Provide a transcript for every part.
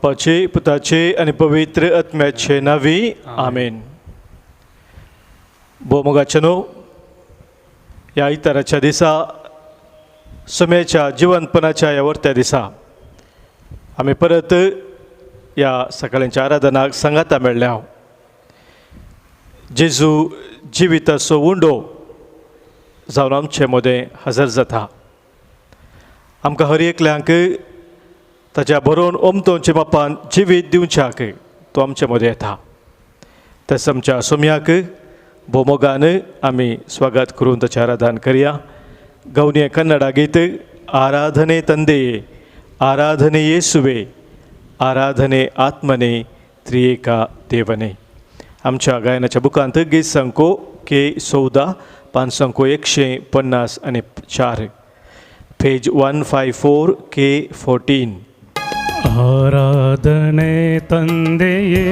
बापाचे, पुताचे आणि पवित्र आत्म्याचे नावी आमेन. भोवमुगाचनो, ह्या इताराच्या दिसा, समयाच्या जिवंतपणाच्या ह्या वर्त्या दिसा आमी परत ह्या सकाळच्या आराधनाक सांगाता मेळ्ळ्या. जेजू जिविताचो उंडो जावन आमचे मदें हजर जाता. आमकां हर एकल्यांक ताच्या बरोवन ओमतोवचे बापान जिवीत दिवच्याक तो आमचे मदें येता. तस आमच्या सोम्याक भोवमोगान आमी स्वागत करून ताचें आराधन करया. गवनीय कन्नड गीत आराधने तंदेये, आराधने येसुवे, आराधने आत्मने, त्रिएका देवने. आमच्या गायनाच्या बुकांत गीत संको K14, पान संको 154, पेज 154 K14. ಆರಾಧನೆ ತಂದೆಯೇ,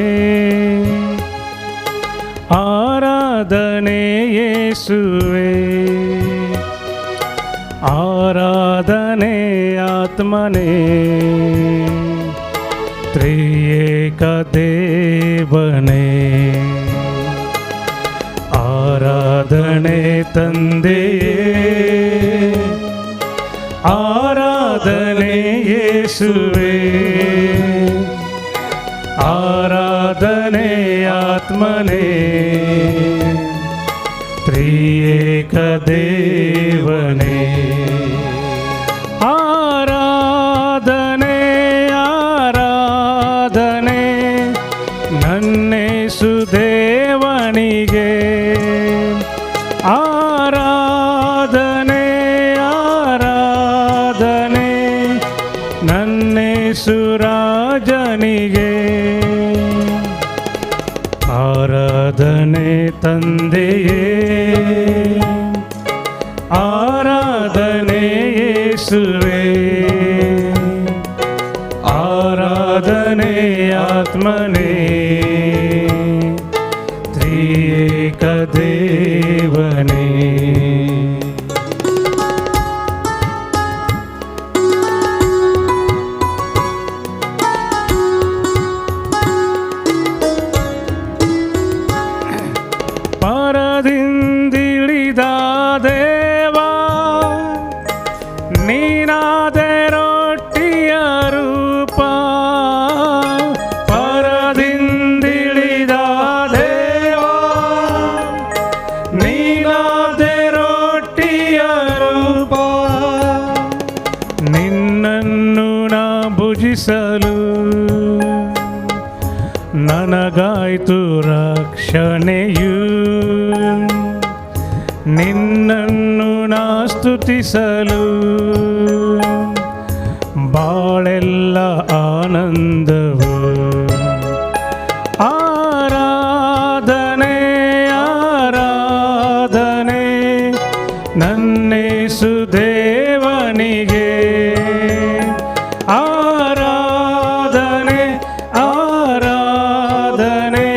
ಆರಾಧನೆ ಯೇಸುವೇ, ಆರಾಧನೆ ಆತ್ಮನೇ, ತ್ರಿಯೇಕ ದೇವನೇ. ಆರಾಧನೆ ತಂದೆಯೇ, ಆರಾಧನೆ ಯೇಸುವೇ, ಆರಾಧನೆ ಆತ್ಮನೇ, ತ್ರಿಯೇಕ ದೇವನೇ. ಆರಾಧನೆ ಆರಾಧನೆ ನನ್ನೇಸು ದೇವನಿಗೆ, ಆರಾಧನೆ ಆರಾಧನೆ ನನ್ನೇಸು ರಾಜನಿಗೆ. ಆರಾಧನೆ ತಂದೆಯೇ, ಆರಾಧನೆ ಯೇಸುವೇ, ಆರಾಧನೆ ಆತ್ಮನೇ, ತ್ರಿಯೇಕ ದೇವನೇ. ಪರದಿಂದಿಳಿದ ದೇವಾ, ನೀನಾದೆ ರೊಟ್ಟಿಯ ರೂಪ. ಪರದಿಂದಿಳಿದ ದೇವಾ, ನೀನಾದೆ ರೊಟ್ಟಿಯ ರೂಪ. ನಿನ್ನನ್ನು ನಾ ಭುಜಿಸಲು ನನಗಾಯ್ತು ರಕ್ಷಣೆಯು. ನಿನ್ನನ್ನು ನಾ ಸ್ತುತಿಸಲು ಬಾಳೆಲ್ಲ ಆನಂದವು. ಆರಾಧನೆ ಆರಾಧನೆ ನನ್ನೇಸು ದೇವನಿಗೆ, ಆರಾಧನೆ ಆರಾಧನೆ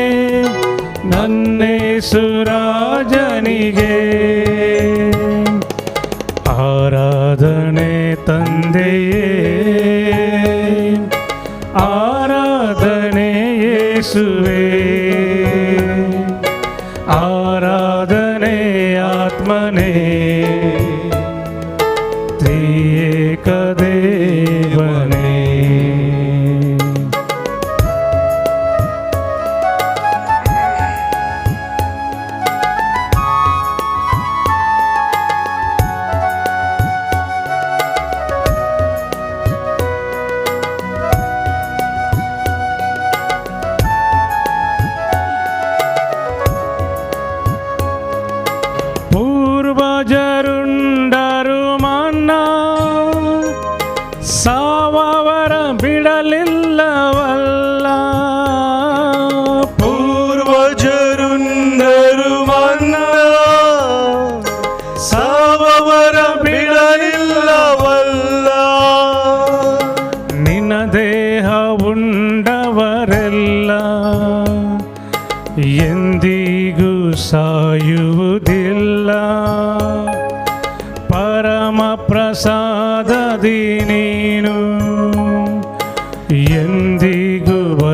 ನನ್ನೇಸು ರಾಜನಿಗೆ. ಆರಾಧನೆ ತಂದೆಯೇ, ಆರಾಧನೆ ಯೇಸುವೇ, ಆರಾಧನೆ ಆತ್ಮನೇ, ತ್ರಿಯೇಕ ದೇವನೇ. ಪೂರ್ವಜರುಂಡರು ಮನ್ನಾ, ಸಾವವರ ಬಿಡಲಿಲ್ಲವಲ್ಲ. ಪೂರ್ವಜರುಂಡರು ಮನ್ನಾ, ಸಾವವರ ಬಿಡಲಿಲ್ಲವಲ್ಲ. ನಿನ್ನ ದೇಹ ಉಂಡವರೆಲ್ಲ ಎಂದಿಗೂ ಸಾಯುವುದಿಲ್ಲ. ಪರಮ ಪ್ರಸಾದದಿ ನೀನು ಎಂದಿಗೂ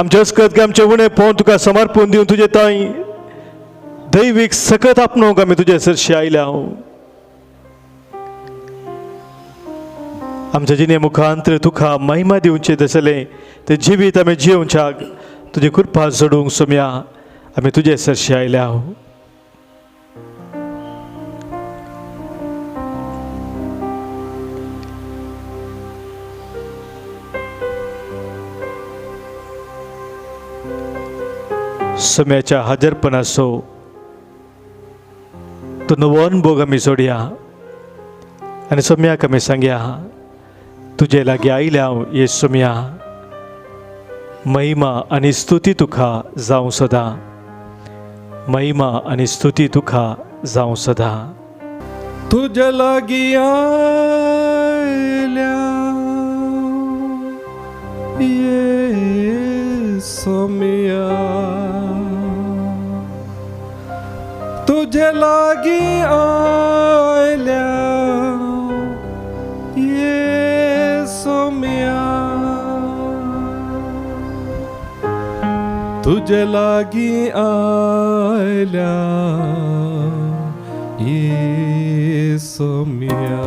आमचे अस्कत आमचे उणे पोवन तुका समर्पण दिवन तुजे ताई दैवीक सकत आपणूक आमी तुजे सरशी आयल्या आमच्या जिणे मुखांतर तुका महिमा दिवचे दसले ते जिवीत आमी जिवच्याक तुजी कृपा जोडूंक सोम्या आमी तुजे सरशी आयल्या सोम्याच्या हजरपणाचो तो नवो अनुभव आमी जोडया आनी सोम्याक आमी सांगया तुजे लागीं आयल्या ये सोम्या महिमा आनी स्तुती तुका जावं सदां महिमा आनी स्तुती तुका जावं सदां तुझे लागीं आयल्या ये सोम्या तुझे लागीं आयल्या ये सोम्या तुझे लागीं आयल्या ये सोम्या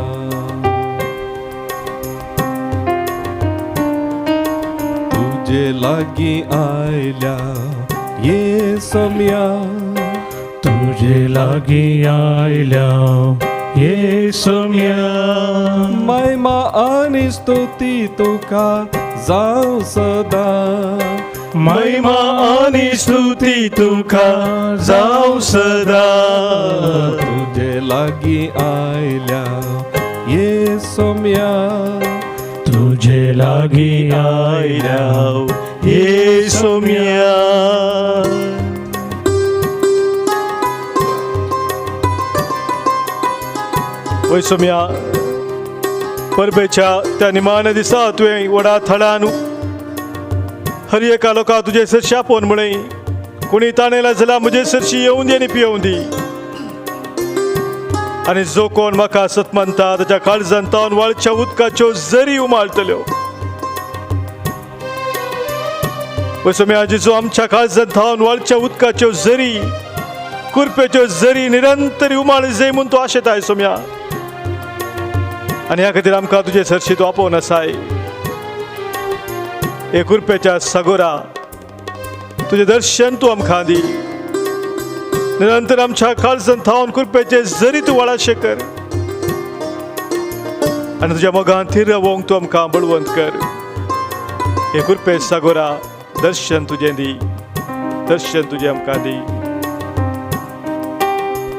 तुझे लागीं आयल्या ये सोम्या तुझे लागीं आयल्या ये सोम्या महिमा आनी स्तुती तुका जावं सदां महिमा आनी स्तुती तुका जावं सदां तुझे लागीं आयल्या ये सोम्या तुझे लागीं आयल्या ये सोम्या वय सोम्या परबेच्या त्या निमाण दिसा तुवें वडा थळान हर एका लोका तुजे सरशी आपोवन म्हळें कोणी ताणेला जाल्यार म्हजे सरशी येवून दी आनी पियोवन दी आनी जो कोण म्हाका सत मानता ताच्या काळजांत तावन वाळच्या उदकाच्यो झरी उमाळटल्यो वय सोम्या जेजू आमच्या काळजांत तावन वाळच्या उदकाच्यो झरी कुरपेच्यो झरी निरंतरी उमाळ जाय म्हूण तूं आशेताय सोम्या आनी ह्या खातीर आमकां तुजे सरशी तूं आपोवन आसाय हे कुरपेच्या सागोरा तुझे दर्शन तू आमकां दी निरंतर आमच्या काळजांत थावन कुरपेचे जरी तू वळाशे कर आनी तुज्या मोगान थीर रावोंक तू आमकां बळवंत कर हे कुरपे सागोरा दर्शन तुजें दी दर्शन तुजें आमकां दी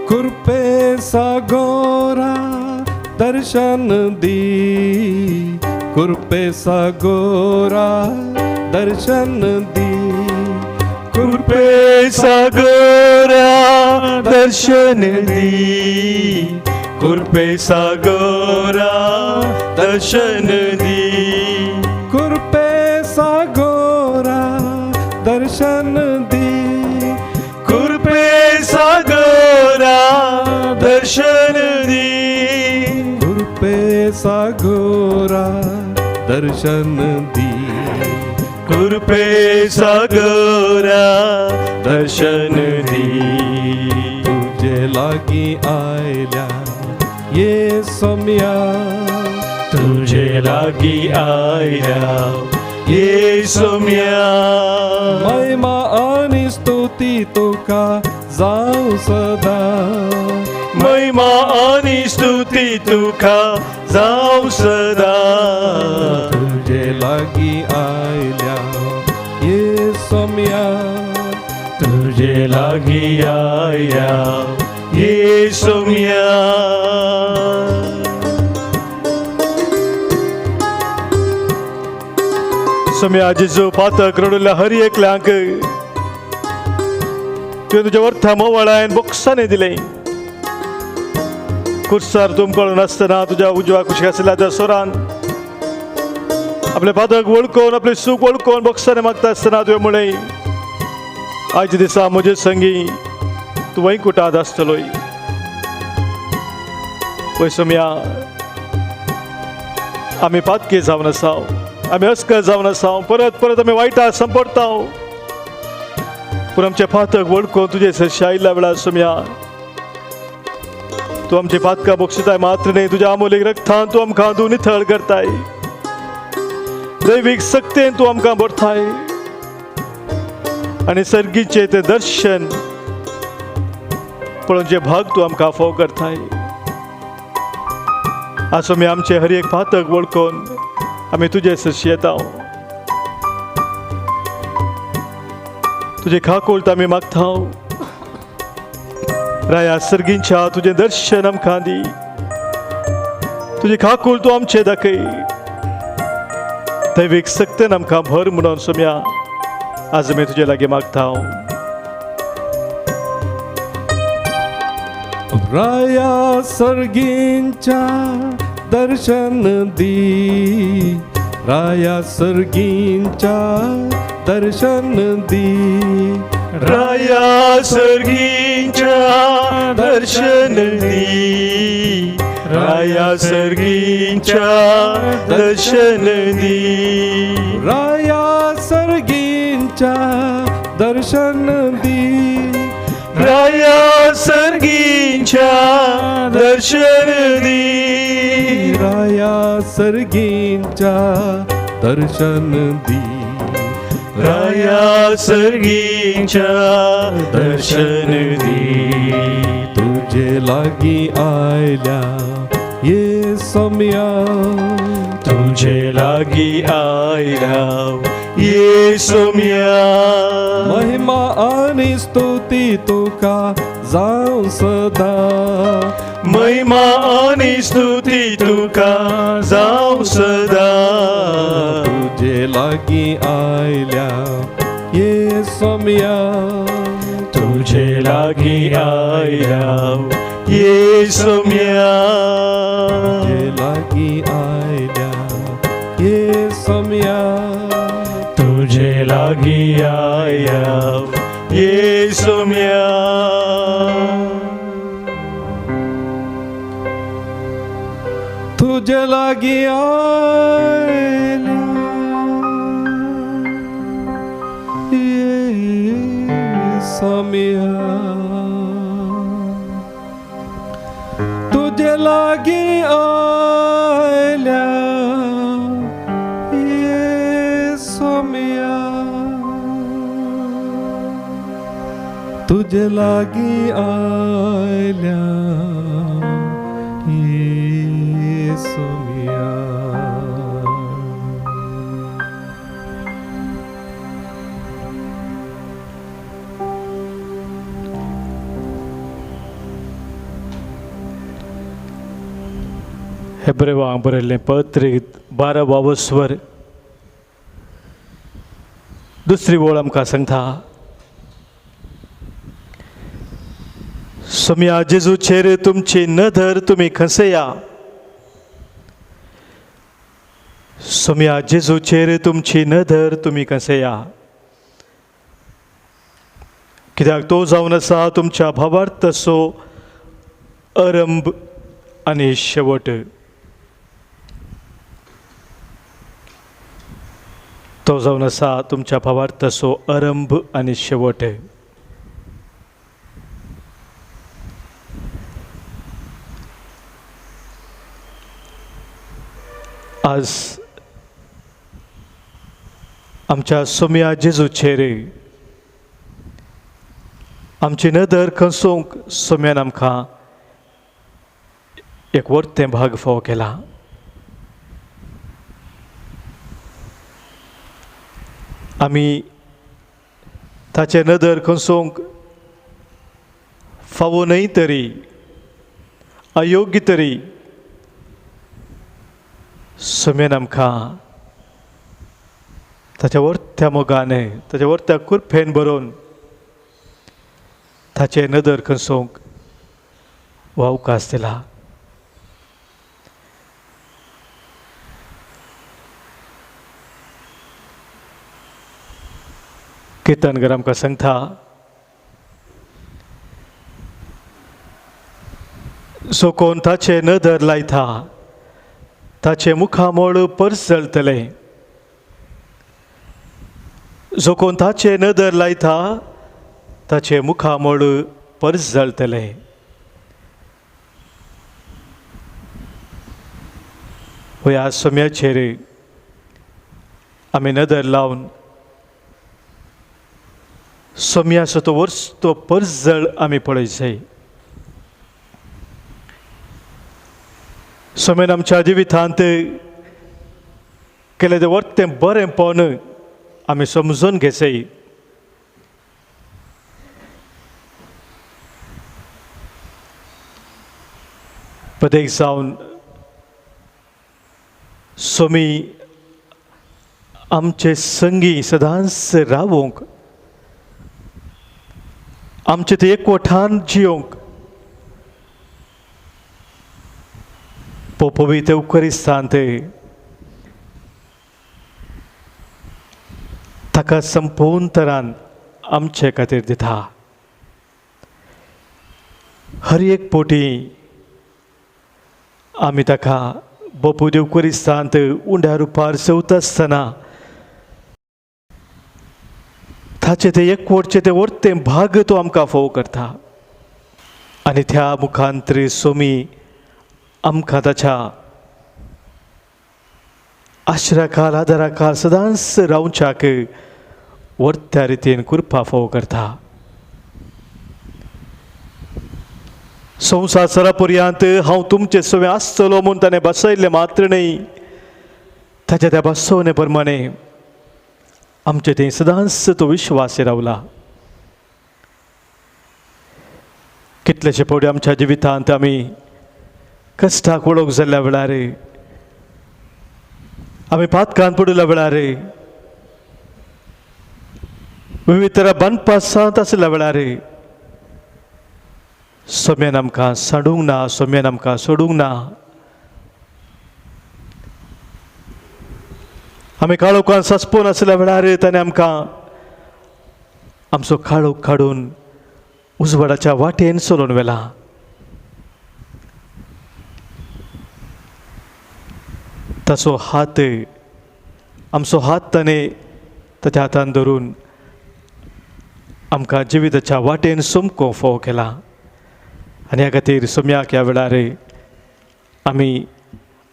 कृपे सागोरा दर्शन दी कृपे सागोरा दर्शन दी कृपे सागोरा दर्शन दी कृपे सागोरा दर्शन दी कृपे सागोरा दर्शन दी कृपे सागोरा दर्शन दी कृपे सागोरा दर्शन दी कृपे सागोरा दर्शन दी तुझे लागीं आयल्या ये सोम्या तुझे लागीं आयल्या ये सोम्या महिमा आनी स्तुती तुका जावं सदां महिमा आनी स्तुती तुका जावं सदां तुझे लागीं आयल्या ये सोम्या तुझे लागीं आयल्या ये सोम्या सोम्या जेजू पातक रडुल्या हर एकल्यांक तुवें तुज्या वर्था मोवाळायन बोक्सांनी दिलें कुर्सार तुमकळून आसतना तुज्या उजव्या कुशीक आशिल्ल्या त्या सोरान आपले पातक वळखून आपले सूख वळखून बोक्सांनी मागता आसतना तुवें म्हळें आयच्या दिसा म्हजे संगी तूं वैकुंठांत आसतलोय पळय सोम्या आमी पातके जावन आसाव आम्ही अस्कर जावन आसा परत परत आम्ही वायटा संपडता पूण आमचे पातक वळखून तुजे सरशी आयिल्ल्या वेळार सोम्या तू आमची पातकां बक्षिताय मात्र न्ही तुज्या अमोलीक रक्तान तू आमकां तू नितळ करताय दैवीक सक्तेन तू आमकां भरताय आनी सर्गीचे ते दर्शन पळोवचे भाग तू आमकां फोव करताय आसो मी आमचे हर एक पातक वळखून आमी तुजे सरशी येता तुझे खाकोळत आमी मागता राया सर्गींच्या तुझे दर्शन आमकां दी तुझे खाकोळ तू आमचे दाखय दैवीक सक्तेन आमकां भर म्हणून सोम्या आज आमी तुजे लागीं मागता राया सर्गींच्या दर्शन दी राया सर्गींच्या दर्शन दी राया सर्गींच्या दर्शन दी राया सर्गींच्या दर्शन दी राया सर्गींच्या दर्शन दी राया सर्गींच्या दर्शन दी राया सर्गींच्या दर्शन दी राया सर्गींच्या दर्शन दी तुझे लागी आयल्या ये सम्या तुझे लागी आयला ये सोम्या महिमा आणि स्तुती तुका जाऊ सदा महिमा आणि स्तुती तुका जाऊ सदा तुझे लागी आयल्या ये सम्या तुझे लागी आयला ये सोम्या तुझे लागी आयल्या ये सम्या तुझे लागी आया ये सोम्या तुझे लागी आयल्या ये सम्या तुझे लागी आयल्या ये सम्या तुझे लागी आयल्या ये सम्या हेब्रेवांक बरयल्लें पत्रीक 12 दुसरी ओळ आमकां सांगता सोम्या जेजूचेर तुमची नदर तुमी खंसया सोम्या जेजूचेर तुमची नदर तुमी खंसया कित्याक तो जावन आसा तुमच्या भावार्थसो आरंभ आनी शेवट तो जावन आसा तुमच्या भावार्थसो आरंभ आनी शेवट आज आमच्या सोम्या जेजूचेर आमची नदर खंसूंक सोम्यान आमकां एक वर्तें भाग फाव केला आमी ताचे नदर खंसूंक फावो न्हय तरी अयोग्य तरी सोम्यान आमकां ताच्या वर्त्या मोगाने ताच्या वर्त्या कुरफेन बरोवन ताचे नदर खंसूंक हो अवकाश दिला कीर्तनकार आमकां सांगता सो कोण ताचे नदर लायता ताचे मुखामोळ परस जळटले जो कोण ताचे नदर लायता ताचे मुखामोड परस जळटले. ह्या सोम्याचेर आमी नदर लावन सोम्याचो तो वर्स तो परस जळ आमी पळय जाय. सोम्यान आमच्या जिवितांत केलें तें वर्तें बरेंपण आमी समजून घेवचें. प्रत्येक जावन सोमी आमचे संगी सदांच रावूंक, आमचे ते एकवटान जियोंक पवित्र उकरिस्तांत ताका संपूर्ण तरान आमचे खातीर दिता. हर एक पोटी आमी ताका बापू देव करिस्तांत उंड्या रुपार सेवता आसतना ताचे ते एकवटचे ते वर्तें भाग तो आमकां फोव करता. आनी त्या मुखांतरी सोमी आमकां ताच्या आश्रयाखाल आदाराखाल सदांच रावच्याक वर्त्या रितीन कृपा फोव करता. संवसारा पर्यंत हांव तुमचे सवे आसतलो म्हूण ताणें बसयल्लें मात्र न्ही, ताच्या त्या बसवणे प्रमाणे आमचे थंय सदांच तो विश्वास रावला. कितलेशे फावटी आमच्या जिवितांत आमी कश्टाक वळोवंक जाल्ल्या वेळार, आमी पातकांत पडिल्ल्या वेळार, विविध तरा बांदपासांत आसल्या वेळार सोम्यान आमकां सांडूंक ना, सोम्यान आमकां सोडूंक ना. आमी काळोखान सस्पोन आसल्या वेळार ताणें आमकां आमचो काळोख काडून उजवाडाच्या वाटेन चलोवन व्हेला. ताचो हात, आमचो हात ताणें ताच्या हातान धरून आमकां जिविताच्या वाटेन सोमको फोव केला. आनी ह्या खातीर सोम्याक ह्या वेळार आमी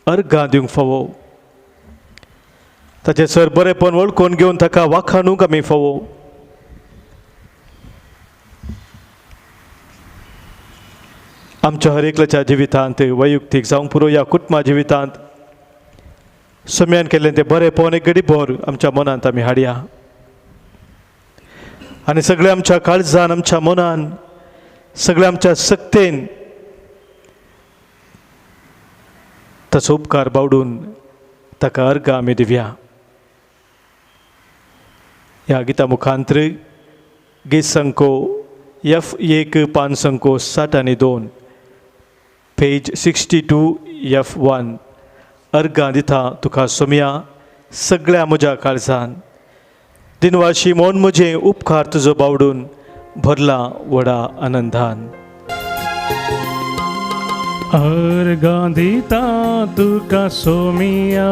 अर्गां दिवंक फावो, ताचे सर बरेपण वळखून घेवन ताका वाखाणूंक आमी फावो. आमच्या हर एकल्याच्या जिवितांत, वैयक्तीक जावंक पुरो ह्या कुटुंबा जिवितांत सोम्यान केल्लें तें बरेपण एक घडीभर आमच्या मनांत आमी हाडया. आनी सगळें आमच्या काळजान, आमच्या मनान, सगळें आमच्या सक्तेन ताचो उपकार बावडून ताका अर्गां आमी दिवया. ह्या गिता मुखांतर गीत संको F1 पान संको 60 आनी 2, पेज 62 F1. अर्गां दिता तुका सोम्या सगळ्या म्हज्या काळजान, दिनवाशी मोन म्हजें उपकार तुजो बावडून भरला व्हडा आनंदान. अर्गां दिता तुका सोमिया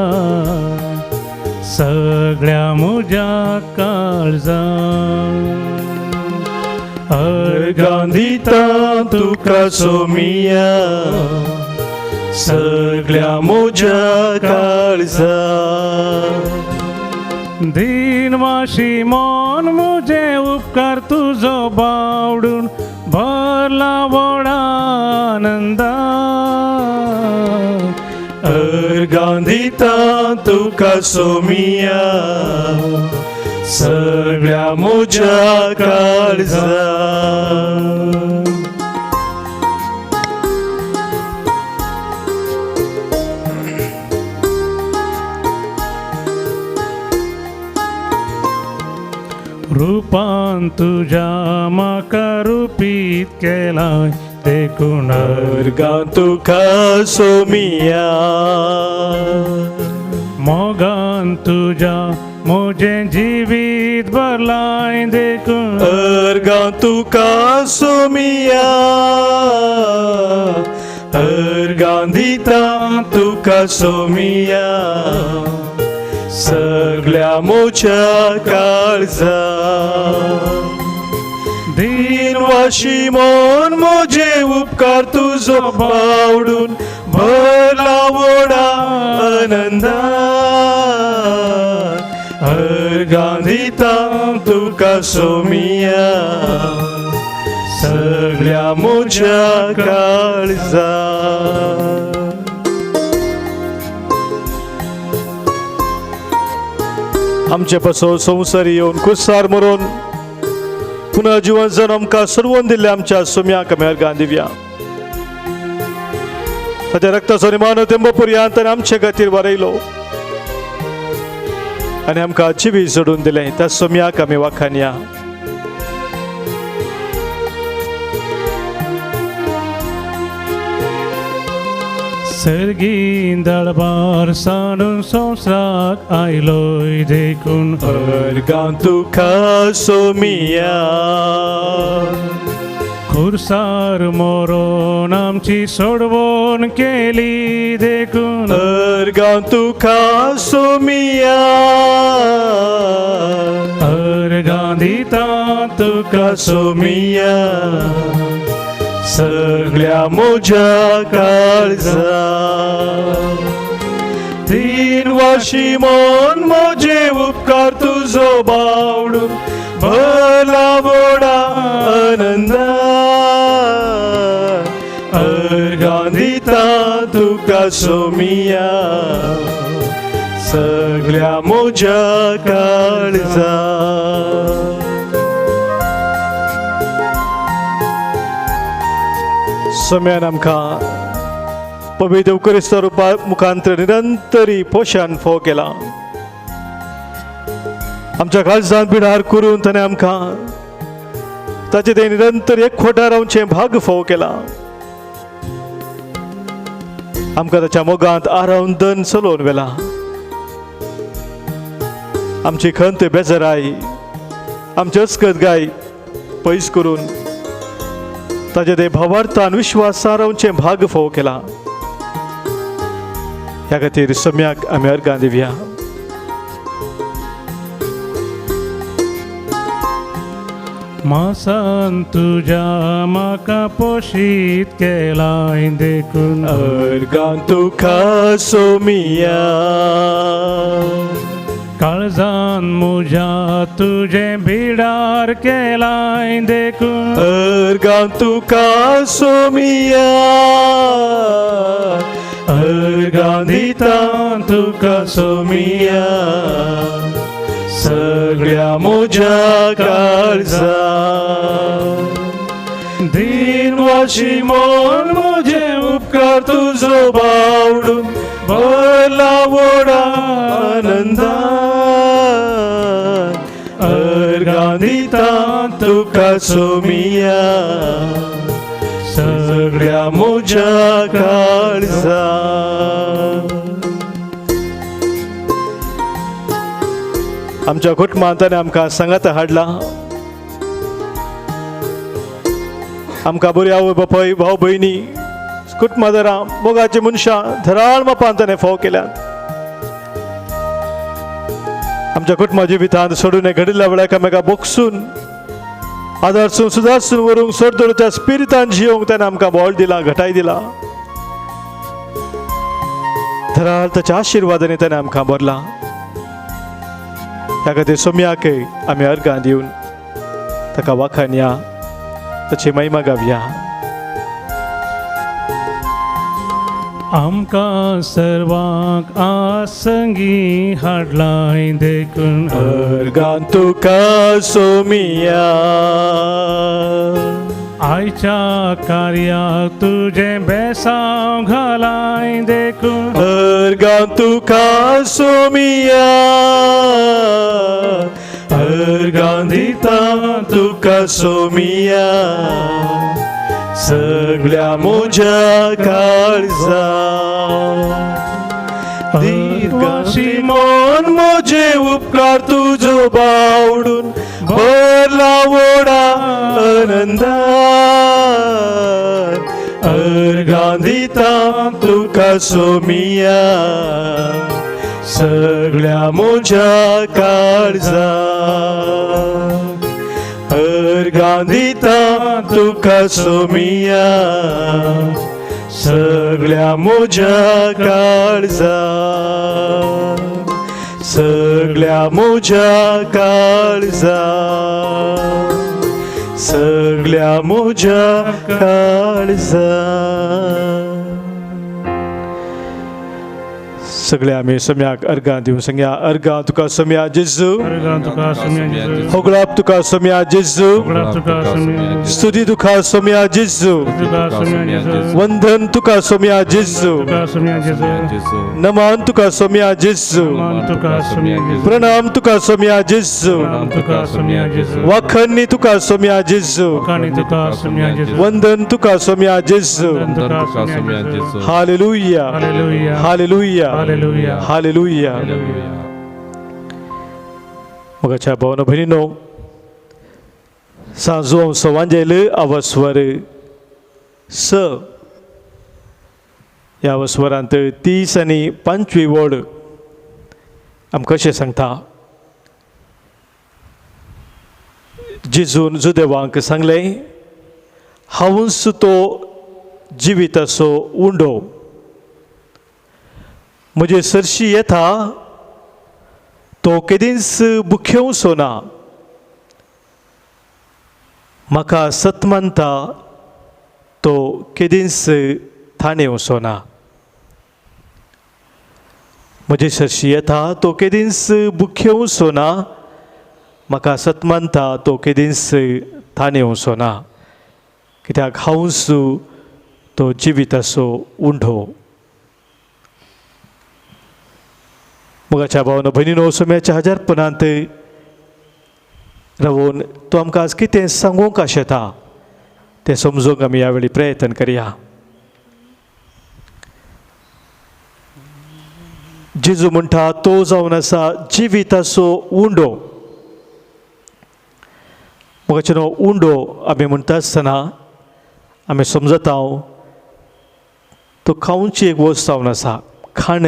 सगळ्या म्हज्या काळजान. अर्गां दिता तुका सोमिया सगळ्या म्हज्या काळजान. दिनवाशी मोन म्हजें उपकार तुजो बावडून भरला व्हडा आनंदान. अर्गां दिता तुका सोमिया सगळ्या म्हज्या काळजान. रूपान तुझ्या म्हाका रुपीत केलाय देखून अर्गां तुका सोमिया. मोगान तुझ्या म्हजें जिवीत भरलाय देखून अर्गां तुका सोमिया. अर्गां दिता तुका सोमिया सगळ्या मोच्या काळजा दिनवाशी मन मोजे उपकार तुझो बावडून भरला वोडा आनंदा अर्गांदिता तुका सोमिया सगळ्या मोच्या काळजा आमचे पासो संवसारी येवन कुसार मरून पुन्हा जीवन जन आमकां सोडवून दिल्ले आमच्या सोम्याक आमी अर्गां दिवया ताच्या रक्ताचो निमानो तेंबो पर्यंत ताणें आमचे खातीर वारयलो आनी आमकां जिवी सोडून दिलें त्या सोम्याक आमी वाखाणया सर्गीन दळबार सांडून संवसाराक आयलोय देखून अर्गां तुका सोमिया खुर्सार मोरोन आमची सोडवण केली देखून अर्गां तुका सोमिया अर्गां दिता तुका सोमिया सगळ्या मोज्या काळजा दिनवाशी मन मोजे उपकार तुझो बावडून भला वोडा आनंदा अर्गां दिता तुका सोमिया सगळ्या मोज्या काळजा सोम्यान आमकां पवित्र क्रिस्त रुपा मुखांतर निरंतरी पोशान फोव केला आमच्या काळजांत बिडार करून ताणें आमकां ताचे ते निरंतर एकवटार रावचें भाग फोव केला आमकां ताच्या मोगांत आरावन दन चलोवन व्हेला आमची खंत बेजाराय आमची अस्कतगाय पयस करून ताचे ते भावार्थान विश्वासान रावचें भाग फोव केला ह्या खातीर सोम्याक आमी अर्गां दिवया मासान तुज्या म्हाका पोशीत केलाय देखून अर्गां तुका सोमिया काळजान म्हज्या तुजें बिडार केलाय देखून अर्गां तुका सोमिया अर्गां दिता तुका सोमिया सगळ्या मोज्या काळजा दिनवाशी मन मोजे उपकार तुझो बावडून भरला वोडा आनंदा अर्गां दिता तुका सोमिया सगळ्या मोज्या काळजा आमच्या कुटुंबांत ताणें आमकां सांगात हाडला आमकां बरी आवय बापाय भाव भयणी कुटुंबादारां मोगाची मनशां धराळ मापान ताणें फोव केल्यात आमच्या कुटुंबा जिवितांत सोडून घडिल्ल्या वेळाक आमकां बोगसून आदारसून सुदारसून व्हरूंक सोडून त्या स्पिरितान जियोंक ताणें आमकां बळ दिला घटाय दिला धराळ ताच्या आशिर्वादांनी ताणें आमकां भरला ह्या खातीर सोम्याक आमी अर्गां दिवन ताका वाखाणया ताची महिमा गावया आमकां सर्वांक आसंगी हाडलाय देखून अर्गां तुका सोमिया आयच्या कार्याक तुजें बेसांव घालाय देखून अर्गां तुका सोमिया अर्गां दिता तुका सोमिया सगळ्या मोज्या काळजा दीर्घाशी मन मोजे उपकार तुजो बावडून भरला वोडा आनंदा अर्गां दिता तुका सोमिया सगळ्या म्हज्या काळजा अर्गां दिता तुका सोमिया सगळ्या म्हज्या काळजा सगळ्या म्हज्या काळजा सगळ्या म्हज्या काळजा सगळे आमी सोम्याक अर्गां दिवं सांगया अर्गां तुका सोम्या जेजू अर्गां तुका सोम्या जेजू होगळाप तुका सोम्या जेजू होगळाप तुका सोम्या जेजू स्तुती तुका सोम्या जेजू तुका सोम्या जेजू वंदन तुका सोम्या जेजू तुका सोम्या जेजू नमन तुका सोम्या जेजू मान तुका सोम्या जेजू प्रणाम तुका सोम्या जेजू प्रणाम तुका सोम्या जेजू वाखणी तुका सोम्या जेजू काणी तुका सोम्या जेजू वंदन तुका सोम्या जेजू वंदन तुका सोम्या जेजू hallelujah hallelujah hallelujah hallelujah hallelujah मोगाच्या भावना भयणीनो सांजो सवांजेल आवस्वर स ह्या वस्वरांत 30 आनी 25 वड आमकां कशें सांगता जेजून जुदेवांक सांगलें हांवूच तो जिविताचो उंडो म्हजे सरशी येता तो केदींच भुख्योवचो ना म्हाका सत मानता तो केदींच थाणेवचो ना म्हजे सरशी येता तो केदींच भुख्योवचो ना म्हाका सत मानता तो केदींच थाणेवचो ना कित्याक हांवूच तो जिविताचो उंडो मोगाच्या भावना भयणीनो सोम्याच्या हजारपणांत रावून तो आमकां आज कितें सांगूंक आशेता तें समजूंक आमी ह्या वेळी प्रयत्न करया जेजू म्हणटा तो जावन आसा जिविताचो उंडो मोगाचें उंडो आमी म्हणटा आसतना आमी समजता तो खावची एक वस्त जावन आसा खाण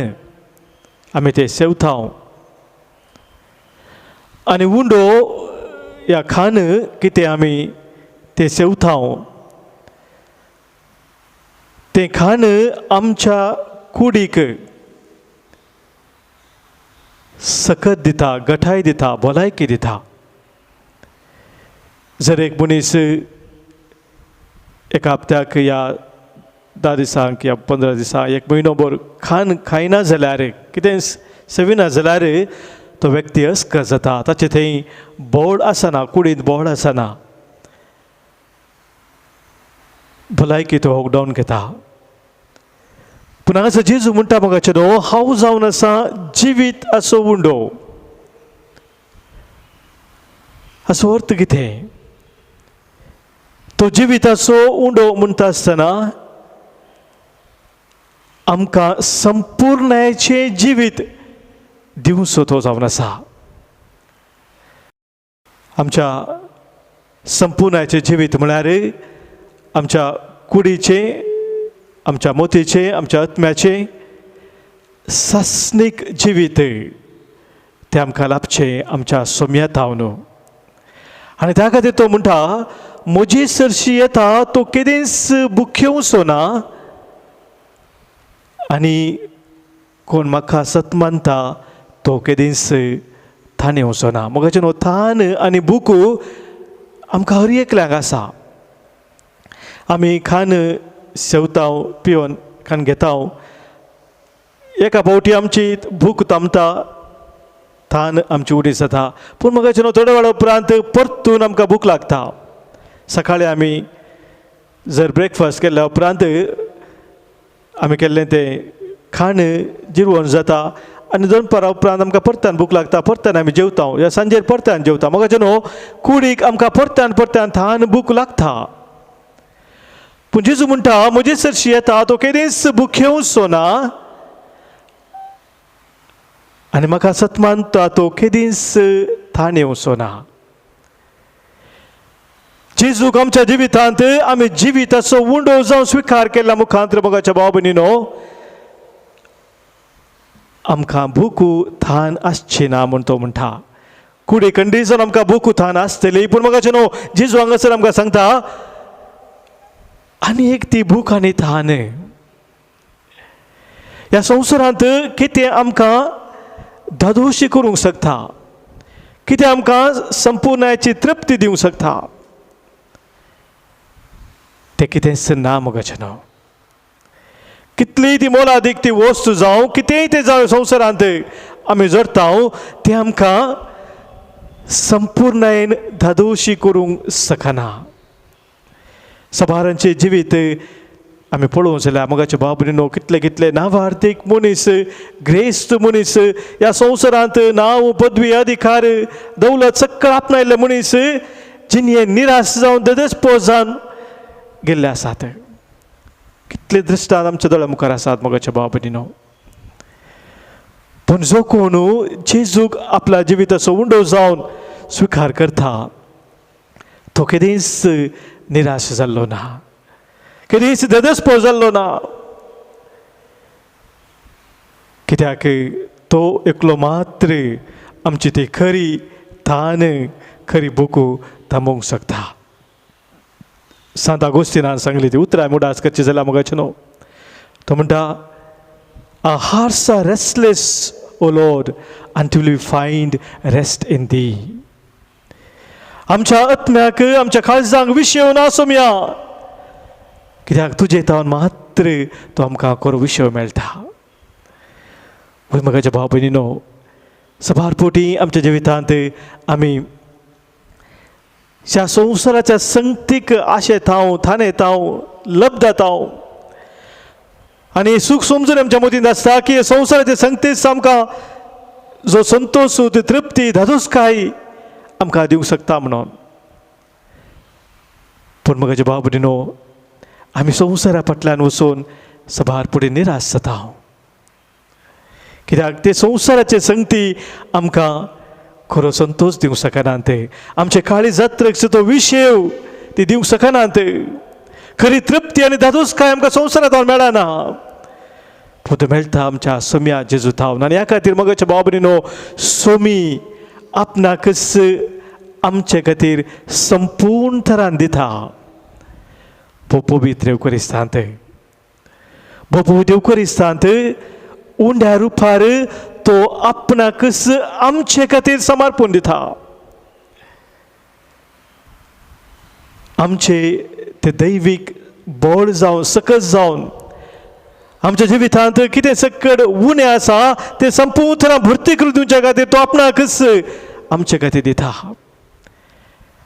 आमी ते सेवता आनी उंडो ह्या खाण कितें आमी ते सेवता तें खाण आमच्या कुडीक सकत दिता गठाय दिता भलायकी दिता जर एक मनीस एका हप्त्याक या 10 दिसांक या 15 दिसांक एक म्हयनोभर खायना जाल्यार कितें सेविना जाल्यार तो व्यक्ती अस्क जाता ताचे थंय बोड आसना कुडींत बोड आसना भलायकी तो होकडावन घेता पूण हांगासर जेजू म्हणटा मोगाचें हांव जावन आसा जिवीत असो उंडो हाचो अर्थ कितें तो जिविताचो उंडो म्हणटा आसतना आमकां संपूर्णायेचें जिवीत दिवचो तो जावन आसा आमच्या संपूर्णायेचें जिवीत म्हळ्यार आमच्या कुडीचें आमच्या मोतीचें आमच्या आत्म्याचें सासनीक जिवीत तें आमकां लाभचें आमच्या सोम्यात न्हू आनी त्या खातीर तो म्हणटा म्हजी सरशी येता तो केदींच भुख्योवचो ना आनी कोण म्हाका सत मानता तो केदींच थाणेवचो ना मोगाचें थान आनी भूक आमकां हर एकल्याक आसा आमी खाण सेवता पिवन खाण घेता एका फावटी आमची भूक तामता थान आमची उडी जाता पूण मोगाचें थोड्या वेळा उपरांत परतून आमकां भूक लागता सकाळीं आमी जर ब्रेकफास्ट केल्या उपरांत आमी केल्लें तें खाण जिरवण जाता आनी 2 वरां उपरांत आमकां परतान भूक लागता परतान आमी जेवता या सांजेर परतान जेवता मोगाचें कुडीक आमकां परतान थान भूक लागता पूण जेजू म्हणटा म्हजे सरशी येता तो केदींच भुख्योवचो ना आनी म्हाका सत मानता तो केदींच थाणेवचो ना जेजूक आमच्या जिवितांत आमी जिविताचो उंडो जावन स्विकार केला मुखांतर मोगाच्या भाव भयणीनो आमकां भूक थान आसची ना म्हूण तो म्हणटा. कुडे कंडिशन आमकां भूक थान आसतली, पूण म्हाका न्हू जेजू हांगासर आमकां सांगता आनी एक ती भूक आनी थान. ह्या संवसारांत कितें आमकां धादोशी करूंक शकता, कितें आमकां संपूर्णाची तृप्ती दिवंक शकता, तें कितेंच ना मोगाचें न्हू. कितलीय ती मोलादीक ती वस्तू जावं, कितेंय तें जावं संवसारांत आमी जोडटा तें आमकां संपूर्णायेन धादोशी करूंक शकना. सबारांचें जिवीत आमी पळोवंक जाल्यार मोगाचे भाव भयणीनो, कितले कितले नावार्थीक मनीस, ग्रेस्त मनीस, ह्या संवसारांत नांव, पदवी, अधिकार, दौलत सक्कळ आपणायल्ले मनीस जिणे निराश जावन ददस्पोज जावन गेल्ले आसात. कितले दृश्टांत आमच्या दोळ्या मुखार आसात मोगाचे भाव भयणीनो. पूण जो कोण जेजूक आपल्या जिविताचो उंडो जावन स्विकार करता तो केदींच निराश जाल्लो ना, केदींच ददस्पोज जाल्लो ना. कित्याक तो एकलो मात्र आमची ती खरी थान, खरी भूक थांबोवंक शकता. सांत आगोस्तिनान सांगली ती उतरां मुडास करची जाल्यार मोगाचें न्हू. तो म्हणटा, Our hearts are restless, O Lord, until we find rest in Thee. आमच्या आत्म्याक, आमच्या काळजांक विशेव ना सोम्या, कित्याक तुजे तावन मात्र तो आमकां खरो विशेव मेळटा. म्हज्या भाव भयणीनो, सबार पोटी आमच्या जिवितांत आमी ह्या संवसाराच्या संगतीक आशेत हांव, थानेत हांव, लब्धात हांव, आनी सूख समजून आमच्या मतींत आसता की संवसाराचे संगतीच आमकां जो संतोष, तृप्ती, धादोसकाय आमकां दिवंक शकता म्हणून. पूण म्हजे भाव भयणीनो, आमी संवसारा फाटल्यान वचून सबार फुडें निराश जाता. कित्याक ते संवसाराचे संगती आमकां खरो संतोष दिवंक शकनात, आमचे काळीजांत तो विशेव ती दिवंक शकनात, खरी तृप्ती आनी धादोसकाय आमकां संवसारांत मेळना. पूण मेळटा आमच्या सोम्या जेजू थावन. आनी ह्या खातीर मोगाचे भाव भयणीनो, सोमी आपणाकच आमचे खातीर संपूर्ण तरान दिता. पवित्र देवकरिस्तांत, पवित्र देवकरिस्तांत उंड्या रुपार तो आपणाकच आमचे खातीर समर्पण दिता. आमचे ते दैवीक बळ जावन, सकस जावन, आमच्या जिवितांत कितें सकड उणें आसा तें संपूर्ण भरती करून दिवच्या खातीर तो आपणाकच आमचे खातीर दिता.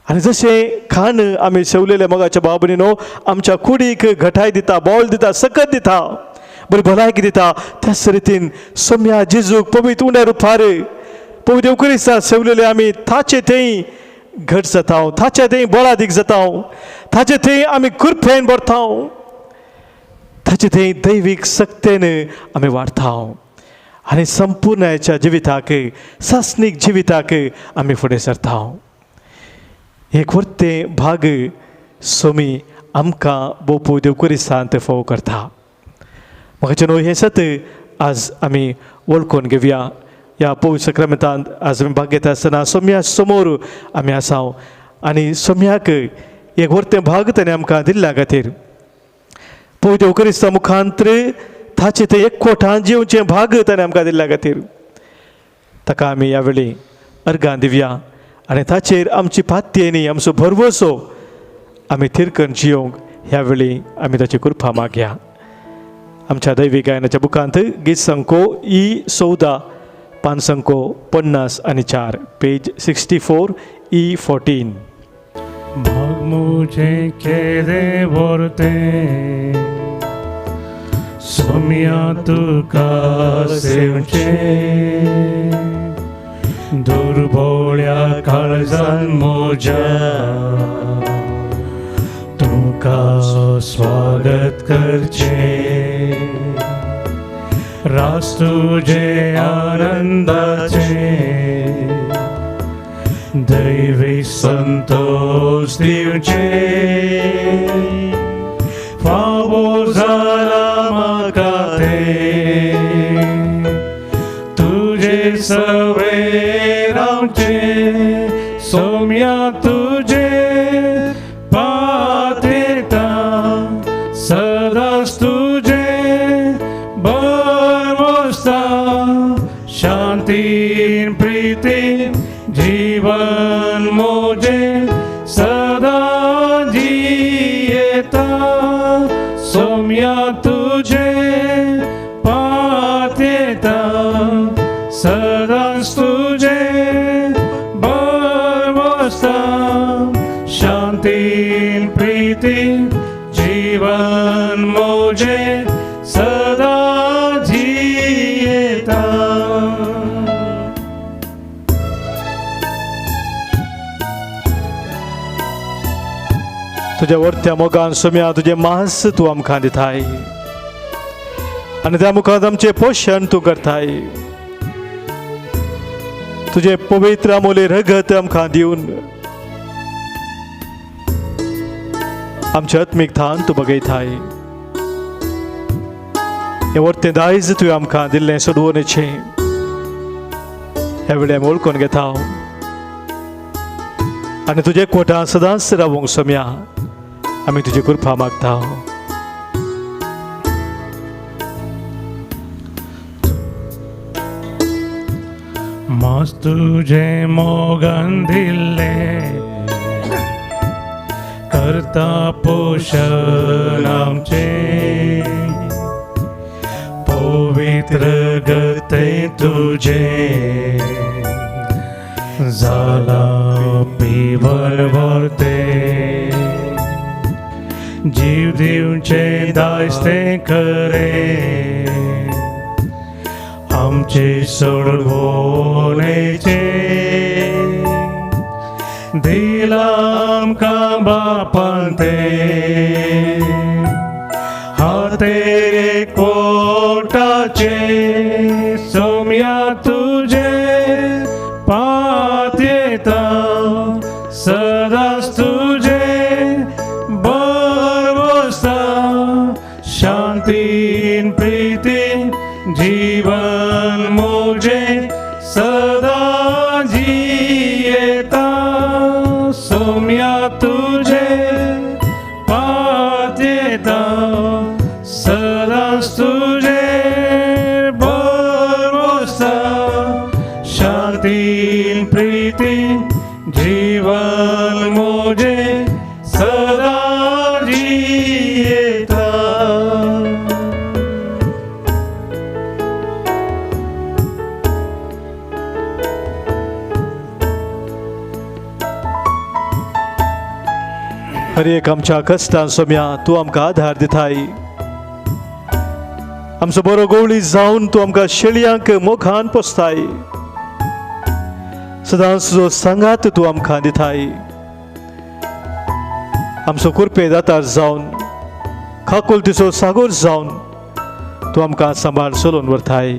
आनी जशें खाण आमी शेवलेले मोगाच्या भाव भयणीनो, आमच्या कुडीक घटाय दिता, बोल दिता, सकत दिता, बरी भलायकी दिता, त्याच रितीन सोम्या जेजूक पवित्र उंड्या रुपार पवित्र देवकरिस्तांत शेवलेले आमी ताचे थंय घट जाता, ताचे थंय बोलादीक जाता, ताचे थंय आमी कृपेन भरता, ताचे थंय दैवीक सक्तेन आमी वाडटा आनी संपूर्णाच्या जिविताक, सासनीक जिविताक आमी फुडें सरता. एक व्हडलें भाग सोमी आमकां पवित्र देवकरिस्तांत फोव करता. म्हाका न्हू हें सत आज आमी वळखून घेवया. ह्या पवित्र सक्रामेंतांत आज आमी भाग घेता आसतना सोम्या समोर आमी आसा आनी सोम्याक एक व्हडलें भाग ताणें आमकां दिल्ल्या खातीर पवित्र देवकरिस्तां मुखांतर ताचे ते एकवटान जिवचें भाग ताणें आमकां दिल्ल्या खातीर ताका आमी ह्या वेळी अर्गां दिवया आनी ताचेर आमची पातयेनी, आमचो भरवसो आमी थिरकन जियोंक ह्या वेळी आमी ताची कृपा मागया. आमच्या दैवीक गायनाच्या बुकांत गीत संको E14 पान संको 50 पेज 64 E14. भाग मुझे केदे बोरते सोम्या तुका सेवचे दुर्बोळ्या काळजान मोजा तुका स्वागत करचे रास तुझे आनंदाचे दैवी संतोष दिवचे फावो जाला म्हाका ते सवे रावचे सोम्या तुझे पातेता सदाच तुझे बरवस्ता शांतीन प्रीतीन जीवन मोजे सदा जियेता सोम्या तुझे पातेता सदाच तुझे बरवस्ता शांतीन प्रीतीन जीवन मोजे सदा जियेता. तुझ्या वरत्या मोगान सोम्या तुझे मांस तू आमकां दिताय आनी त्या मुखांत आमचे पोषण तू करताय. तुझे पवित्र अमोले रगत आमकां दिवन आमचे आत्मीकतान तू बगयताय. हे वर्तें दायज तुवें आमकां दिल्लें सोडवणेचें ह्या वेळेर वळखून घेता हांव आनी तुजे कोटां सदांच रावूंक सोम्या आमी तुजी कृपा मागता. मांस तुझे मोगान दिल्ले करता पोषण आमचे पवित्र गते तुझे जाला पिवर वर्ते जीव दिवचे दायस्ते करे आमचे सोडवणेचे दिला आमकां बापान ते हातेर कोटाचे सोम्या तुझे पातेता सदांच तुझे बरवस्ता शांतीन प्रीतीन जीवन मोजे सदा जियेता सोम्या तुझे पातेता सदांच तुझे बरवस्ता शांतीन प्रीतीन जीवन मोजे सदा जियेता. हर एक आमच्या कश्टान सोम्या तू आमकां आधार दिताय. आमचो बरो गवळी जावन तू आमकां शेळयांक मोखान पोसताय. सदांच जो सांगात तू आमकां दिताय. आमचो कुरपे दातार जावन खाकुलतीचो सागोर जावन तू आमकां सांबाळ चलोवन व्हरताय.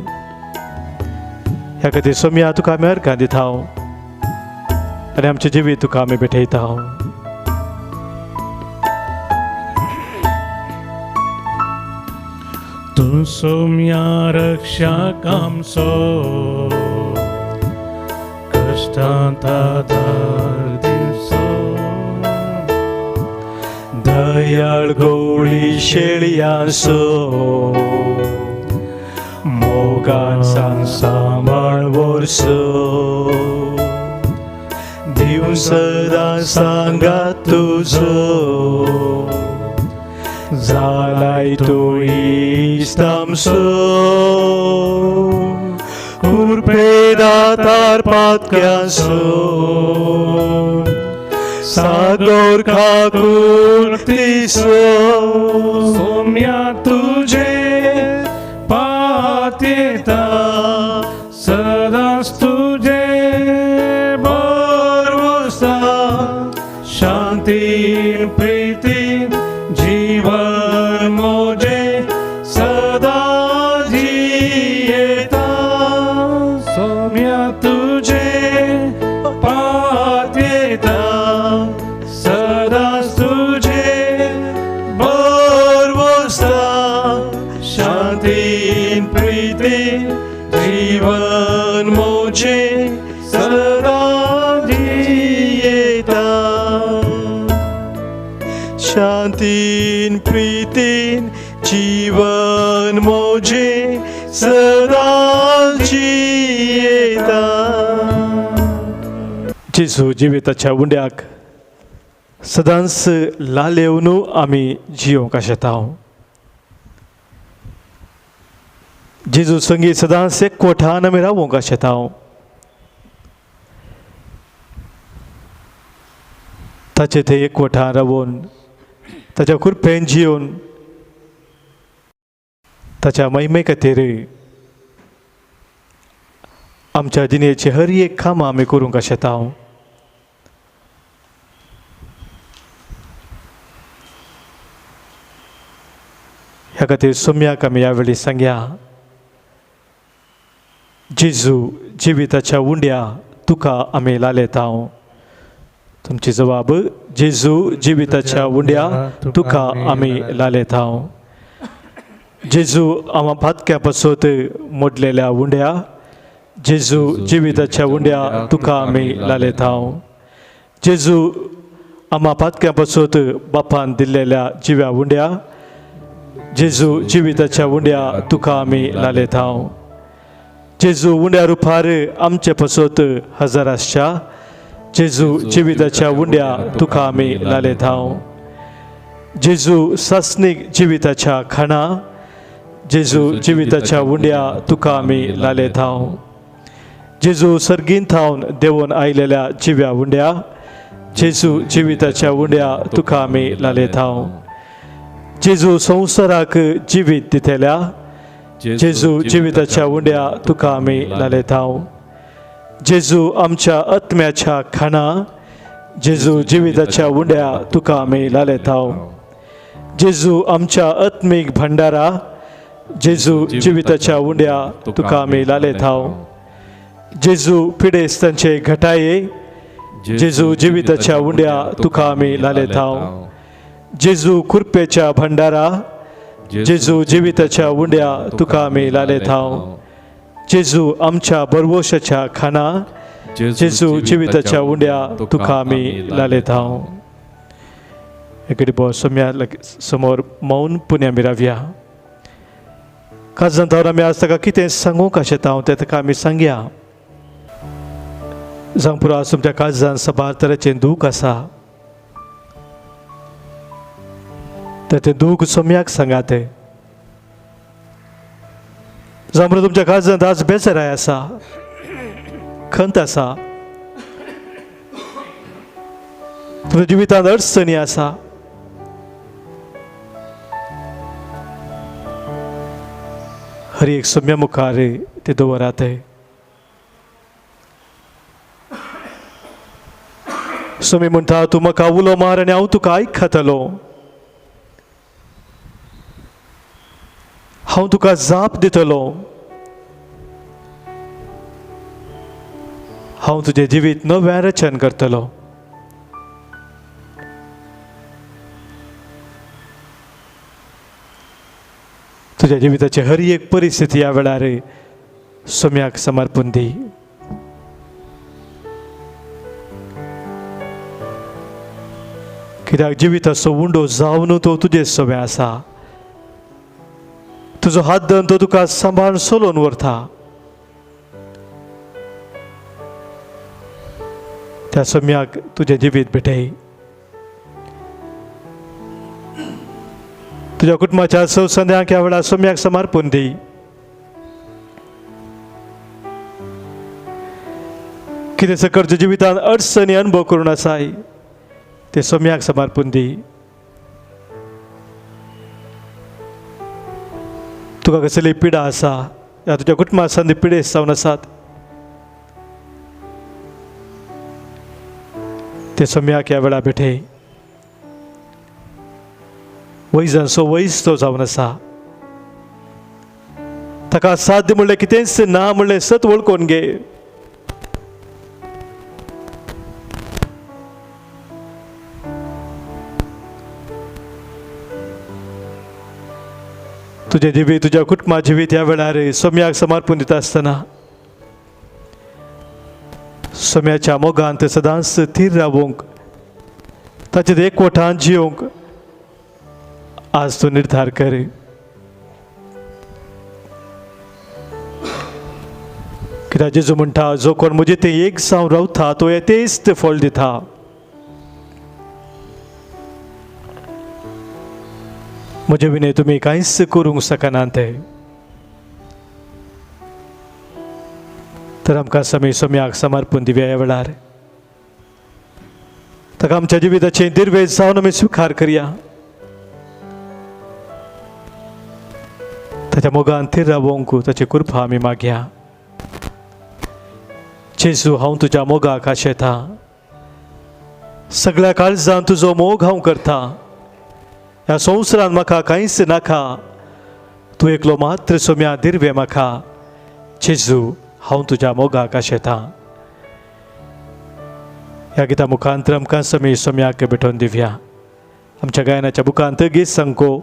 ह्या खातीर सोम्या तुका आमी अर्घां दिता हांव आनी आमचे जिवीत तुका आमी भेटयता हांव. तू सोम्या रक्षक आमचो कश्टांत आदार दिवचो दयाळ गवळी शेळयांसो मोगान सांबाळ वर्सो दिवं सदां सांगात तुजो जालाय तू इश्ट आमचो कुरपे दातार पातक्यांचो सागोर खाकुलतीचो सोम्या तुझे पातेता सदांच तुझे बरवस्ता शांतीन प्रीतीन जीवन मोजे सदा जियेता सोम्या तुझे पातेता सदांच तुझे बरवस्ता शांतीन प्रीतीन जीवन मोजे शांतीन प्रीतीन जीवन मोजे सदांची येता. जेजू जिविताच्या उंड्याक सदांच लालेवन आमी जियोंक शकता. जेजू संगी सदांच एकवटान आमी रावूंक शकता. ताचे ते एकवटान रावून ताच्या कृपेन जियोन ताच्या महिमे खातीर आमच्या जिणेची हर एक कामां आमी करूंक शकता. ह्या खातीर सोम्याक आमी ह्या वेळी सांगया, जेजू जिविताच्या उंड्या तुका आमी लालयता. तुमची जबाब, जेजू जिविताच्या उंड्या तुका आमी लालयता. जेजू आम्हा भातक्या पासत मोडलेल्या उंड्या, जेजू जिविताच्या उंड्या तुका आमी लालयता. जेजू आम्हा भातक्या पासत बापान दिल्लेल्या जिव्या उंड्या, जेजू जिविताच्या उंड्या तुका आमी लालयता. जेजू उंड्या रुपार आमचे पासत हजार आसच्या, जेजू जिविताच्या उंड्या तुका आमी लालयता. जेजू सासनीक जिविताच्या खाणा, जेजू जिविताच्या उंड्या तुका आमी लालयता. जेजू सर्गीन थावन देवून आयलेल्या जिव्या उंड्या, जेजू जिविताच्या उंड्या तुका आमी लालयता. जेजू संवसाराक जिवीत दितेल्या, जेजू जिविताच्या उंड्या तुका आमी लालयता. जेजू आमच्या आत्म्याच्या खाणा, जेजू जिविताच्या उंड्या तुका आमी लालयता. जेजू आमच्या आत्मीक भंडारा, जेजू जिविताच्या उंड्या तुका आमी लालयता. जेजू पिडेस्तांचे घटाये, जेजू जिविताच्या उंड्या तुका आमी लालयता. जेजू कृपेच्या भंडारा, जेजू जिविताच्या उंड्या तुका आमी लालयता. जेजू आमच्या बरवोशाच्या खाणा, जेजू जिविताच्या उंड्या तुका आमी लालयता. एक सोम्या समोर मौन पुण्या आमी रावया. काजंतावर आमी आज ताका कितें सांगूंक शकता तें ताका आमी सांगया. जावं पुरो आज तुमच्या काळजान सबार तरेचें दूख आसा, तर तें दूख सोम्याक सांगात. जावं पुरो तुमच्या काळजांत आज बेजाराय आसा, खंत आसा, तुमच्या जिवितांत अडचणी आसा, हर एक सोम्या मुखार ते दवरात. सोमी म्हणटा, तूं म्हाका उलो मार आनी हांव तुका आयकतलो. हांव तुका जाप दितलो. हांव तुजें जिवीत नव्या रचन करतलो. तुज्या जिविताची हर एक परिस्थिती ह्या वेळार सोम्याक समर्पून दी. कित्याक जिविताचो उंडो जावन तो तुजे सोबे आसा. तुजो हात धरून तो तुका सांबाळून सोलोवन व्हरता. त्या सोम्याक तुजें जिवीत भेटय. तुज्या कुटुंबाच्या संवसारांक ह्या वेळार सोम्याक समर्पून दी. कितें सकट तुज्या जिवितांत अडचणी अनुभव करून आसाय ते सोम्याक समर्पून दी. तुका कसली पिडा आसा, या तुज्या कुटुंबांत संदी पिडेस्त जावन आसात, ते सोम्याक ह्या वेळार भेटय. वैजांचो वैज तो जावन आसा, ताका साध्य म्हणलें कितेंच ना म्हणलें सत वळखून घे. तुझे जिवीत, तुझ्या कुटुंबा जिवीत ह्या वेळार सोम्याक समर्पून दिता आसतना सोम्याच्या मोगांत सदांच स्थिर रावूंक, ताचे एकवटान जियोंक आज तू निर्धार कर. कित्याक जेजू म्हणटा जो कोण म्हजे ते एक जावन रावता तो येतेच ते फळ दिता. म्हजे विने तुमी कांयच करूंक शकनात ते. तर आमकां सोम्याक समर्पण दिवया ह्या वेळार. ताका आमच्या जिविताचे दिर्वे जावन आमी स्वीकार करया. ताच्या मोगान थीर रावोंक ताची कृपा आमी मागया. जेजू हांव तुज्या मोगाक आशेता. सगळ्या काळजान तुजो मोग हांव करता. ह्या संवसारान म्हाका कांयच नाका. तूं एकलो मात्र सोम्या दिर्वे म्हाका. जेजू हांव तुज्या मोगाक आशेता. ह्या गिता मुखांतर आमकां सोम्याक भेटोवन दिवया. आमच्या गायनाच्या बुकांत गीत संको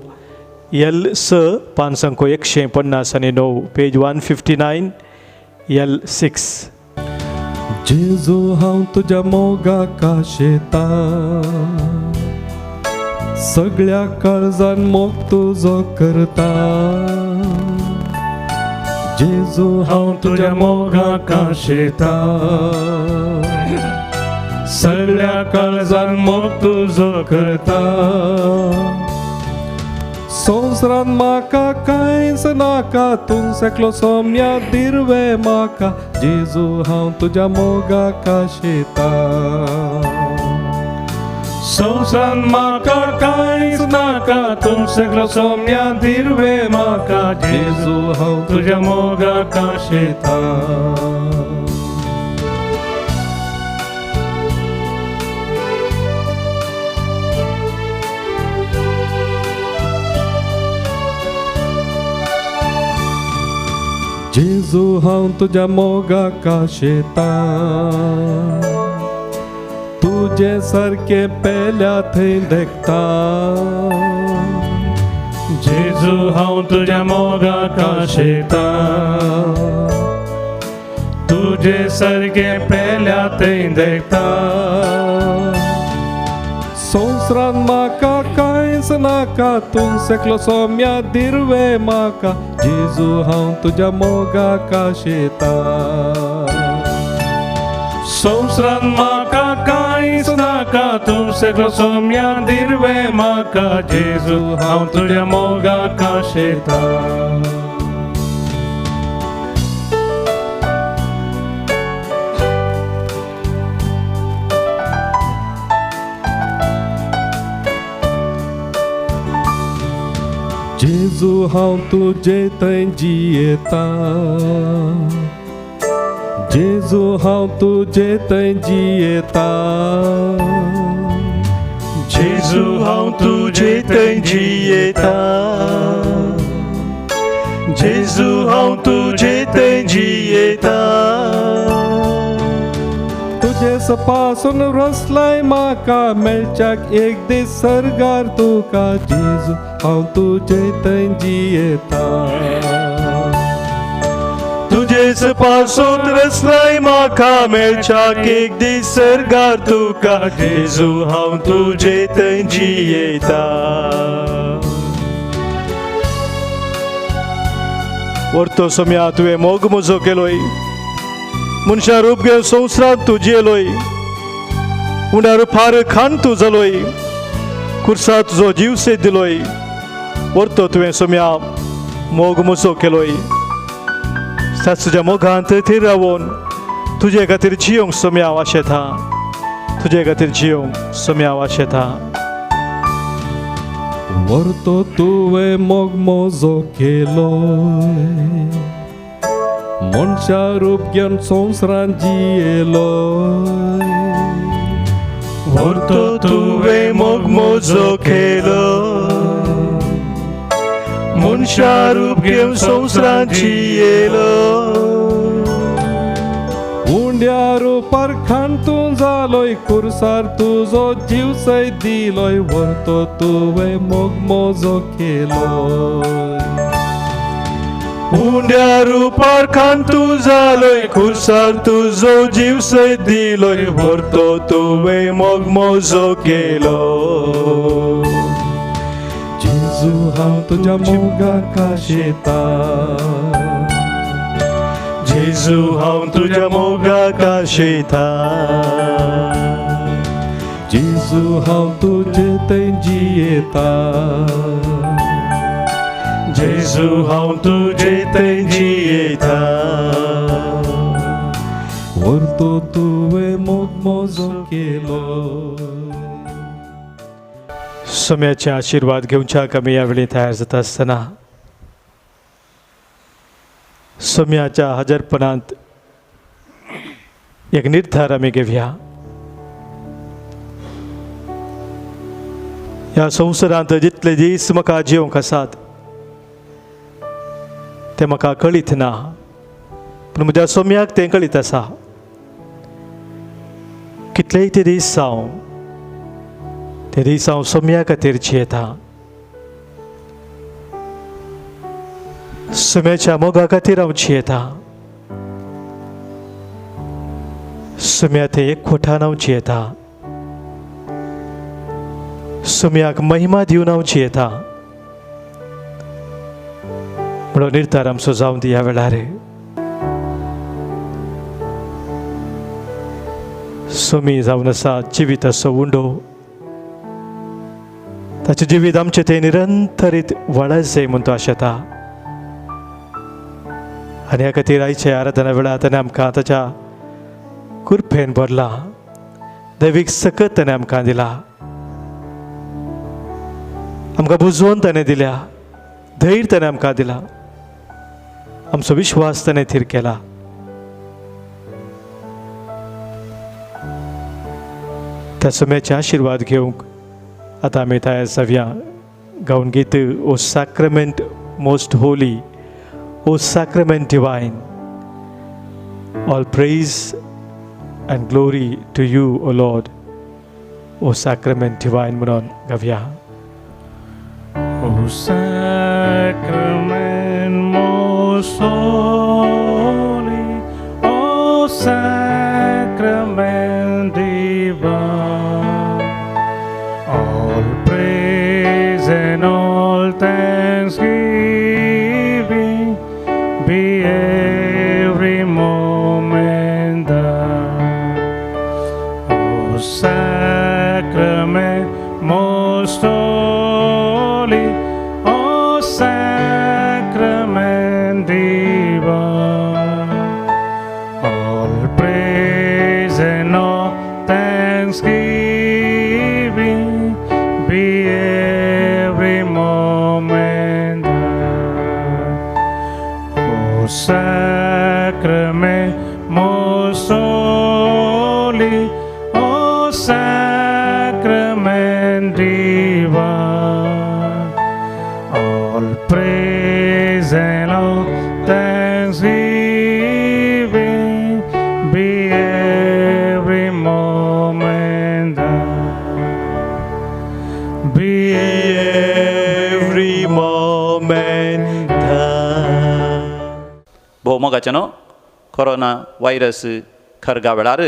L 150 पेज 159 L6. जेजू हांव तुज्या मोगाक आशेता. सगळ्या काळजान मोग तुजो करता. जेजू हांव तुज्या मोगाक आशेता. सगळ्या काळजान मोग तुजो करता. संवसारान म्हाका कांयच नाका. तूं एकलो सोम्या दिर्वे म्हाका. जेजू हांव तुज्या मोगाक आशेता. संवसारान म्हाका कांयच नाका. तूं सगळो सोम्या दिर्वे म्हाका. जेजू हांव तुज्या मोगाक आशेता. जेजू हांव तुज्या मोगाक आशेता. तुजे सारके पेल्या थंय देखता. जेजू हांव तुज्या मोगाक आशेता. तुजे सारके पेल्या थंय देखता. संवसारान म्हाका कांयच नाका. तूं एकलो सोम्या दिर्वे म्हाका. जेजू हांव तुज्या मोगाक आशेता. संवसारान म्हाका कांयच नाका. तूं सगळो सोम्या दिर्वे म्हाका. जेजू हांव तुज्या मोगाक आशेता. जेजू हांव तुजे थंय जियेता. जेजू हांव तुजे थंय जियेता. जेजू हांव तुजे थंय जियेता. जेजू हांव तुजे थंय जियेता. तुजेस पासून रसलाय म्हाका. मेळच्याक एक दीस सर्गार तुका. जेजू हांव तुजे थंय जियेता. तुजेच पासून रसलाय म्हाका. मेळच्याक एक दीस सर्गार तुका. जेजू हांव तुजे थंय जियेता. वर्तो सोम्या तुवें मोग म्हजो केलोय. मनशा रूप घेवन संवसारांत तूं जियेलोय. उंड्या रुपार खाण तूं जालोय. कुर्सा तुजो जीव सेत दिलोय. वर्तो तुवें सोम्या मोग म्हजो केलोय. तुज्या मोगांत थंय रावोन तुजे खातीर जियोंक सोम्या हांव आशेता. तुजे खातीर जियोंक सोम्या हांव आशेता. वर्तो तुवें मोग म्हजो केलोय. मनशा रूप घेवन संवसारान जियेलोय. वर्तो तुवें मोग म्हजो केलोय. मनशा रूप घेवन संवसारांत जियेलोय. उंड्या रुपार खाण तूं जालोय. कुर्सार तुजो जीव सयत दिलोय. वर्तो तुवें मोग म्हजो केलोय. उंड्या रुपार खाण तूं जालोय. कुर्सार तुजो जीव सयत दिलोय. वर्तो तुवें मोग म्हजो केलोय. जेजू तुझ्या मोगाका शेता जेजू हांव तुझ्या मोगाका शेता जेजू हांव तुजे थंय जियेता जेजू हांव तुजे थंय जियेता व्हरतो तुवें मोग मोजो केलो सोम्याचे आशीर्वाद घेवच्याक आमी ह्या वेळी तयार जाता आसतना सोम्याच्या हजरपणांत एक निर्धार आमी घेवया. ह्या संवसारांत जितले दीस म्हाका जिवंक आसात ते म्हाका कळीत ना, पूण म्हज्या सोम्याक तें कळीत आसा. कितलेय ते दीस हांव सोम्या खातीर जियेता. सोम्याच्या मोगा खातीर हांव जियेता. सोम्या ते एकवटान हांव जियेता. सोम्याक महिमा दिवन हांव जियेता. म्हणून निर्धार आमचो जावन दी ह्या वेळार. सोमी जावन आसा जिवीत असो उंडो. ताचें जिवीत आमचें तें निरंतरीत वळस जाय म्हणून तो आशेता. आनी ह्या खातीर आयचे आराधना वेळार ताणें आमकां ताच्या कृपेन भरला. दैवीक सकत ताणें आमकां दिला. आमकां बुजवण ताणें दिल्या. धैर्य ताणें आमकां दिला. आमचो विश्वास ताणें थीर केला. त्या सोम्याचे आशीर्वाद घेवंक आतां आमी तयार जावया. गावन गीत O sacrament most holy, O sacrament divine, all praise and glory to you O lord, O sacrament divine म्हणून गावया. O sacrament most holy, O sacrament divine, all praise and all thanksgiving be every moment thine. O sacrament most holy, O sacrament divine, all praise and all thanksgiving be every moment thine. O sacrament most holy, O sacrament divine, all praise and all thanksgiving be every moment thine. Be Every moment thine. भोवमोगाच्यानो corona virus खरगा वेळार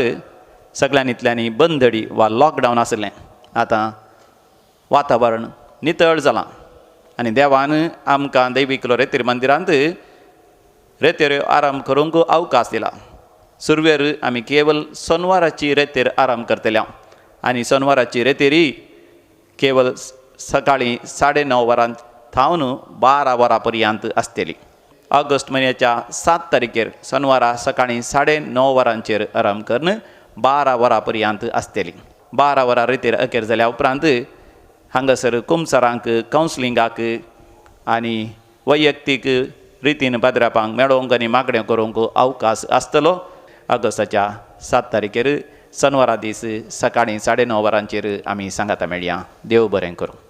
सगळ्यांनीतल्यांनी बंदडी वा lockdown आसलें. आतां वातावरण नितळ जालां आनी देवान आमकां दैवीक रेतेर मंदिरांत रेतेर आराम करूंक अवकाश दिला. सुरवेर आमी केवल सोनवाराची रेतेर आराम करतले आनी सोनवाराची रेतेरी केवल सकाळीं 9:30 वरां थावन 12 वरां पर्यंत आसतली. ऑगस्ट म्हयन्याच्या 7 तारखेर सोनवारा सकाळीं 9:30 वरांचेर आराम करून 12 वरां पर्यंत आसतली. 12 वरां रेतेर अखेर जाल्या उपरांत हांगासर कुमसारांक कावन्सिलिंगाक आनी वैयक्तीक रितीन पाद्रापांक मेळोवंक आनी मागणें करूंक अवकाश आसतलो. ऑगस्टाच्या 7 तारखेर शेनवारा दीस सकाळीं 9:30 वरांचेर आमी सांगाता मेळया. देव बरें करूं.